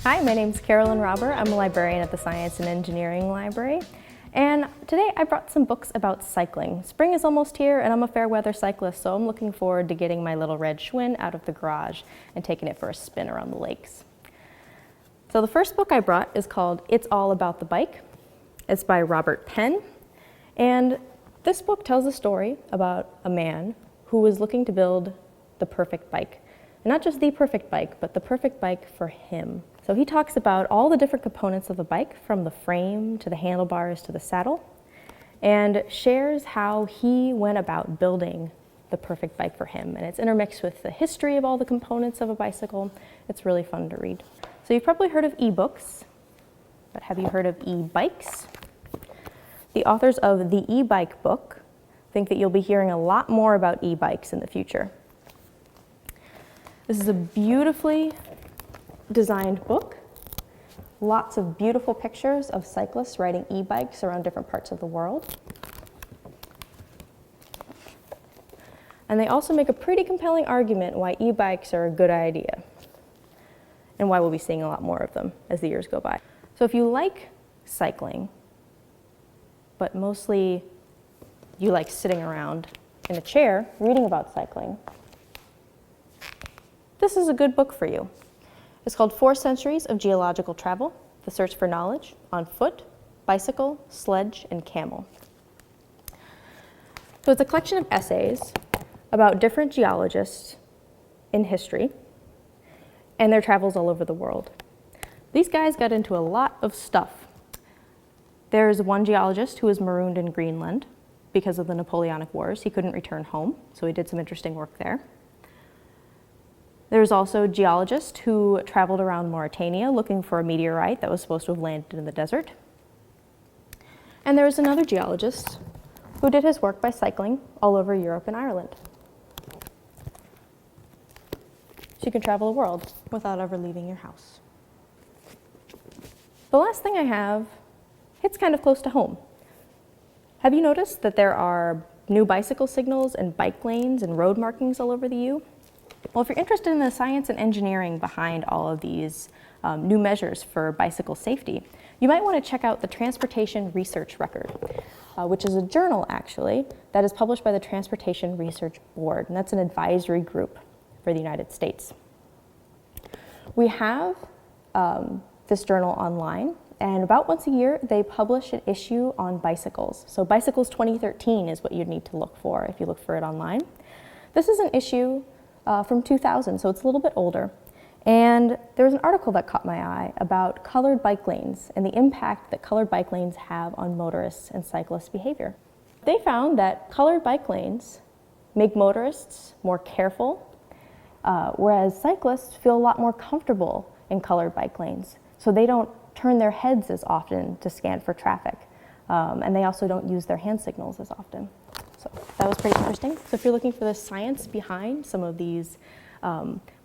Hi, my name is Carolyn Rauber. I'm a librarian at the Science and Engineering Library. And today I brought some books about cycling. Spring is almost here and I'm a fair weather cyclist, so I'm looking forward to getting my little red Schwinn out of the garage and taking it for a spin around the lakes. So the first book I brought is called It's All About the Bike. It's by Robert Penn. And this book tells a story about a man who was looking to build the perfect bike. And not just the perfect bike, but the perfect bike for him. So he talks about all the different components of the bike, from the frame to the handlebars to the saddle, and shares how he went about building the perfect bike for him. And it's intermixed with the history of all the components of a bicycle. It's really fun to read. So you've probably heard of e-books, but have you heard of e-bikes? The authors of the e-bike book think that you'll be hearing a lot more about e-bikes in the future. This is a beautifully designed book. Lots of beautiful pictures of cyclists riding e-bikes around different parts of the world. And they also make a pretty compelling argument why e-bikes are a good idea and why we'll be seeing a lot more of them as the years go by. So if you like cycling, but mostly you like sitting around in a chair reading about cycling, this is a good book for you. It's called 4 Centuries of Geological Travel, The Search for Knowledge on Foot, Bicycle, Sledge, and Camel. So it's a collection of essays about different geologists in history and their travels all over the world. These guys got into a lot of stuff. There's one geologist who was marooned in Greenland because of the Napoleonic Wars. He couldn't return home, so he did some interesting work there. There's also a geologist who traveled around Mauritania looking for a meteorite that was supposed to have landed in the desert. And there was another geologist who did his work by cycling all over Europe and Ireland. So you can travel the world without ever leaving your house. The last thing I have hits kind of close to home. Have you noticed that there are new bicycle signals and bike lanes and road markings all over the U? Well, if you're interested in the science and engineering behind all of these new measures for bicycle safety, you might want to check out the Transportation Research Record, which is a journal, actually, that is published by the Transportation Research Board, and that's an advisory group for the United States. We have this journal online, and about once a year, they publish an issue on bicycles. So Bicycles 2013 is what you'd need to look for if you look for it online. This is an issue from 2000, so it's a little bit older. And there was an article that caught my eye about colored bike lanes and the impact that colored bike lanes have on motorists and cyclists' behavior. They found that colored bike lanes make motorists more careful, whereas cyclists feel a lot more comfortable in colored bike lanes. So they don't turn their heads as often to scan for traffic, and they also don't use their hand signals as often. So that was pretty interesting. So if you're looking for the science behind some of these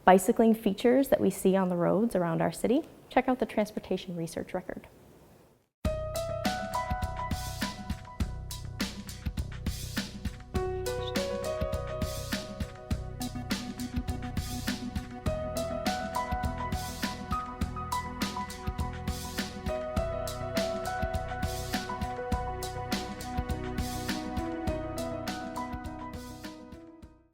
bicycling features that we see on the roads around our city, check out the Transportation Research Record.